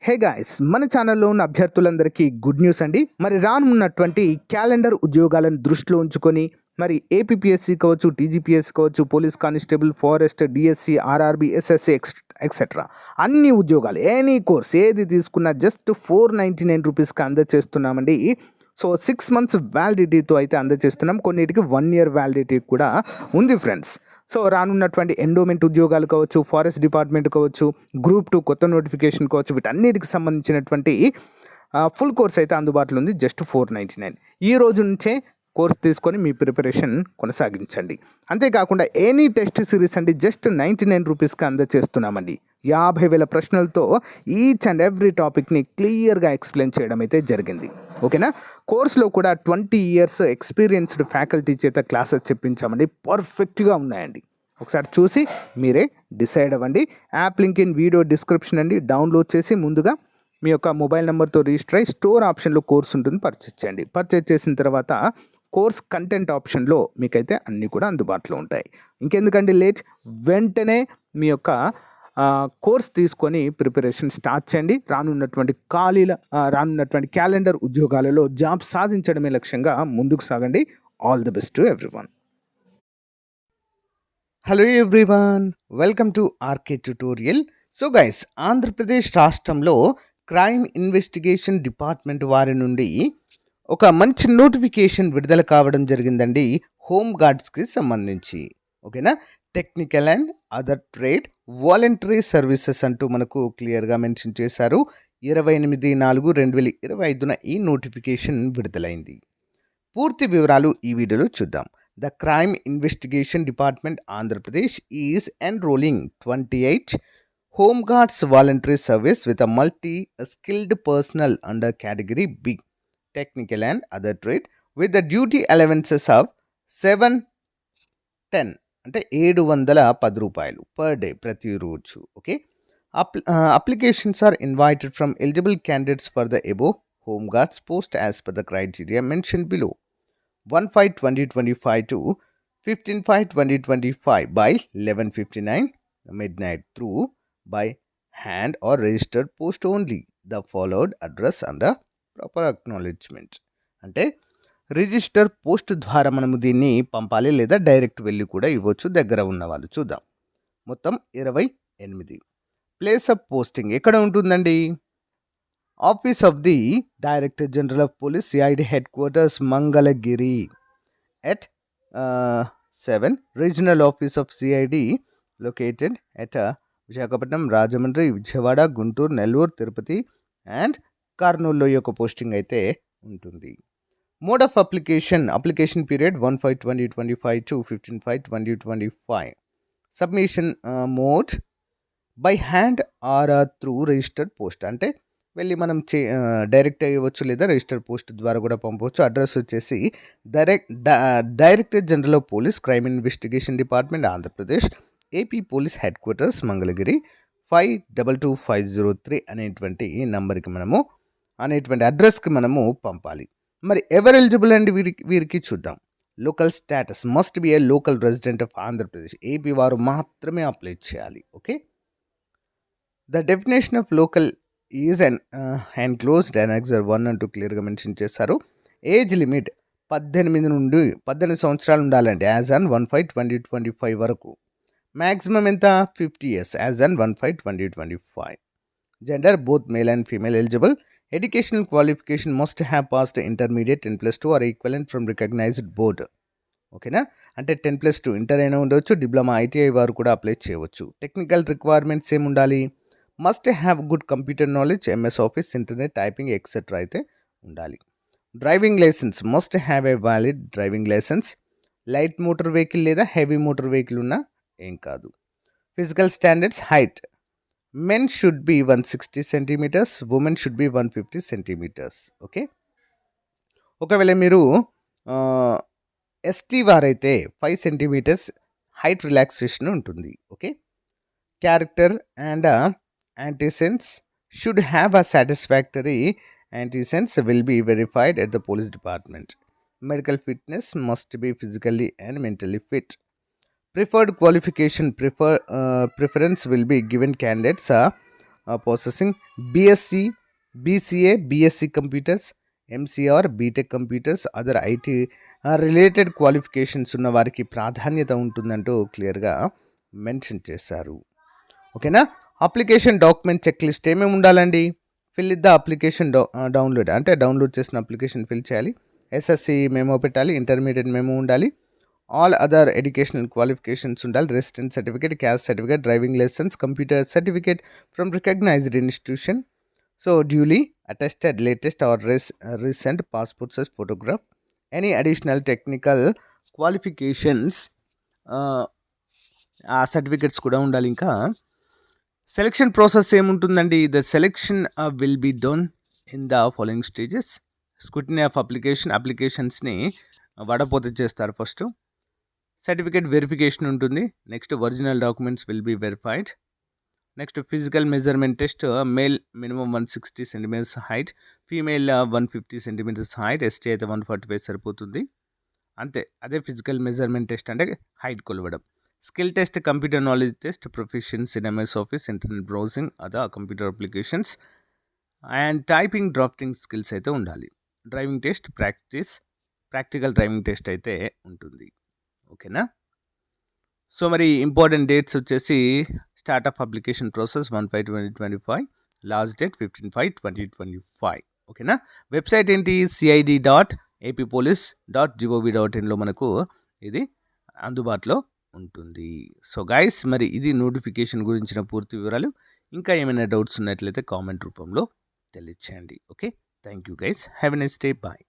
Hey guys, మన ఛానల్లో ఉన్న అభ్యర్థులందరికీ గుడ్ న్యూస్ అండి. మరి రానున్నటువంటి క్యాలెండర్ ఉద్యోగాలను దృష్టిలో ఉంచుకొని మరి ఏపీపీఎస్సీ కావచ్చు, టీజీపీఎస్సీ కావచ్చు, police constable, forest, DSC, RRB, SSC etcetera అన్ని ఉద్యోగాలు ఎనీ కోర్స్ ఏది తీసుకున్నా జస్ట్ 499 రూపీస్కి అందజేస్తున్నామండి. సో 6 మంత్స్ వ్యాలిడిటీతో అయితే అందజేస్తున్నాం. కొన్నిటికి 1 ఇయర్ వ్యాలిడిటీ కూడా ఉంది ఫ్రెండ్స్. సో రానున్నటువంటి ఎండోమెంట్ ఉద్యోగాలు కావచ్చు, ఫారెస్ట్ డిపార్ట్మెంట్ కావచ్చు, గ్రూప్ 2 కొత్త నోటిఫికేషన్ కావచ్చు, వీటన్నిటికి సంబంధించినటువంటి ఫుల్ కోర్స్ అయితే అందుబాటులో ఉంది. జస్ట్ 499. ఈ రోజు నుంచే కోర్స్ తీసుకొని మీ ప్రిపరేషన్ కొనసాగించండి. అంతేకాకుండా ఎనీ టెస్ట్ సిరీస్ అండి జస్ట్ 99 రూపీస్కి అందజేస్తున్నామండి. 50,000 ప్రశ్నలతో ఈచ్ అండ్ ఎవ్రీ టాపిక్ని క్లియర్గా ఎక్స్ప్లెయిన్ చేయడం అయితే జరిగింది. ఓకేనా. కోర్సులో కూడా 20 ఇయర్స్ ఎక్స్పీరియన్స్డ్ ఫ్యాకల్టీ చేత క్లాసెస్ చెప్పించామండి. పర్ఫెక్ట్గా ఉన్నాయండి. ఒకసారి చూసి మీరే డిసైడ్ అవ్వండి. App link in video description అండి. డౌన్లోడ్ చేసి ముందుగా మీ యొక్క మొబైల్ నెంబర్తో రిజిస్టర్ అయ్యి స్టోర్ ఆప్షన్లో కోర్స్ ఉంటుంది, పర్చేజ్ చేయండి. పర్చేజ్ చేసిన తర్వాత కోర్స్ కంటెంట్ ఆప్షన్లో మీకైతే అన్నీ కూడా అందుబాటులో ఉంటాయి. ఇంకెందుకండి లేట్, వెంటనే మీ యొక్క కోర్స్ తీసుకొని ప్రిపరేషన్ స్టార్ట్ చేయండి. రానున్నటువంటి క్యాలెండర్ ఉద్యోగాలలో జాబ్ సాధించడమే లక్ష్యంగా ముందుకు సాగండి. All the best to everyone. Hello everyone, welcome to RK tutorial. So guys, Andhra Pradesh రాష్ట్రంలో క్రైమ్ ఇన్వెస్టిగేషన్ డిపార్ట్మెంట్ వారి నుండి ఒక మంచి నోటిఫికేషన్ విడుదల కావడం జరిగిందండి. హోమ్ గార్డ్స్కి సంబంధించి. ఓకేనా. Technical and other trade voluntary services అంటూ మనకు క్లియర్గా మెన్షన్ చేశారు. 28/4/2025 ఈ నోటిఫికేషన్ విడుదలైంది. పూర్తి వివరాలు ఈ వీడియోలో చూద్దాం. The crime investigation department Andhra Pradesh is enrolling 28 home guards voluntary service with a multi skilled personal under category be technical and other trade with the duty allowances of 710 అంటే 710 రూపాయలు పర్ డే ప్రతిరోజు. Okay. Applications are invited from eligible candidates for the above home guards post as per the criteria mention below. 1/5/2025 to 15/5/2025 by 11:59 midnight through by hand or registered post only. The followed address and the proper acknowledgement. అంటే register post ద్వారా మనము దీన్ని పంపాలి, లేదా direct వెళ్ళి కూడా ఇవ్వచ్చు దగ్గర ఉన్న వాళ్ళు. చూద్దాం. మొత్తం 28. ప్లేస్ ఆఫ్ పోస్టింగ్ ఎక్కడ ఉంటుందండి? Office of the director general of police, CID head quarters, Mangalagiri. At 7 regional office of CID located at Visakhapatnam, Rajahmundry, Vijayawada, Guntur, Nellore, Tirupati and కర్నూలులో యొక్క పోస్టింగ్ అయితే ఉంటుంది. Mode of application period 1/5/2025 to 15/5/2025. Submission mode by hand or through registered post. అంటే వెళ్ళి మనం direct అయ్యవచ్చు, లేదా registered post ద్వారా కూడా పంపవచ్చు. అడ్రస్ వచ్చేసి director general of police, crime investigation department, Andhra Pradesh, AP police head quarters, Mangalagiri 522503 అనేటువంటి నంబర్కి అనేటువంటి అడ్రస్కి మనము పంపాలి. మరి ఎవరు ఎలిజిబుల్ అండి వీరికి చూద్దాం. Local status must be A local resident of Andhra Pradesh. AP వారు మాత్రమే అప్లై చేయాలి. Okay. The definition of local is enclosed annexure 1 అంటూ క్లియర్గా మెన్షన్ చేశారు. ఏజ్ లిమిట్ 18 సంవత్సరాలు ఉండాలండి యాజ్ ఆన్ 1/5/2025 వరకు. మ్యాక్సిమం ఎంత? 50 years as on 1/5/2025. Gender both male and female eligible. Educational qualification must have passed intermediate 10+2 or equivalent from recognised board. ఓకేనా. అంటే 10+2 inter అయినా ఉండవచ్చు, డిప్లొమా, ఐటీఐ వారు కూడా అప్లై చేయవచ్చు. టెక్నికల్ రిక్వైర్మెంట్స్ ఏముండాలి? Must have good computer knowledge, MS office, internet, typing etcetera అయితే ఉండాలి. Driving licence must have a valid driving licence. Light motor vehicle లేదా హెవీ మోటార్ వెహికల్ ఉన్నా ఏం కాదు. Physical standards height men should be 160 centimeters, women should be 150 centimeters. Okay. ఒకవేళ మీరు ST వారైతే 5 centimeters height relaxation ఉంటుంది. Okay. Character and antecedents should have a satisfactory antecedents will be verified at the police department. Medical fitness must be physically and mentally fit. Preferred qualification preference will be given candidates processing, BSc, BCA, BSc computers, MCR, BTech computers, other IT related qualifications ఉన్న వారికి ప్రాధాన్యత ఉంటుందంటూ క్లియర్గా mention చేశారు. ఓకేనా. Application document check list ఏమేమి ఉండాలండి? Fill in the application download, అంటే download చేసిన అప్లికేషన్ ఫిల్ చేయాలి. ఎస్ఎస్సి మెమో పెట్టాలి, ఇంటర్మీడియట్ మెమో ఉండాలి, ఆల్ అదర్ ఎడ్యుకేషనల్ క్వాలిఫికేషన్స్ ఉండాలి, residence certificate, caste certificate, driving licence, computer certificate from recognised institution, so duly attested latest or recent passport size photograph, any additional technical qualifications ఆ certificates కూడా ఉండాలి. ఇంకా selection process ఏముంటుందండి? The selection will be done in the following stages. Scrutiny of అప్లికేషన్స్ని వడపోత చేస్తారు. First certificate verification ఉంటుంది. Next original documents will be verified. Next physical measurement test, male minimum 160 centimetres height, female 150 centimetres height, ST అయితే 145 సరిపోతుంది. అంతే, అదే physical measurement test అంటే height కొలవడం. Skill test, computer knowledge test, proficiency in MS office, internet browsing, other computer applications and typing, drafting skills అయితే ఉండాలి. Driving test, practical driving test అయితే ఉంటుంది. ఓకేనా. సో మరి ఇంపార్టెంట్ డేట్స్ వచ్చేసి start of application process 1/5/2025, last date 15/5/2025. ఓకేనా. Website ఏంటి? cid.appolice.gov.in మనకు ఇది అందుబాటులో ఉంటుంది. సో గైస్, మరి ఇది నోటిఫికేషన్ గురించిన పూర్తి వివరాలు. ఇంకా ఏమైనా డౌట్స్ ఉన్నట్లయితే కామెంట్ రూపంలో తెలియచేయండి. Okay, thank you guys, have a nice day, bye.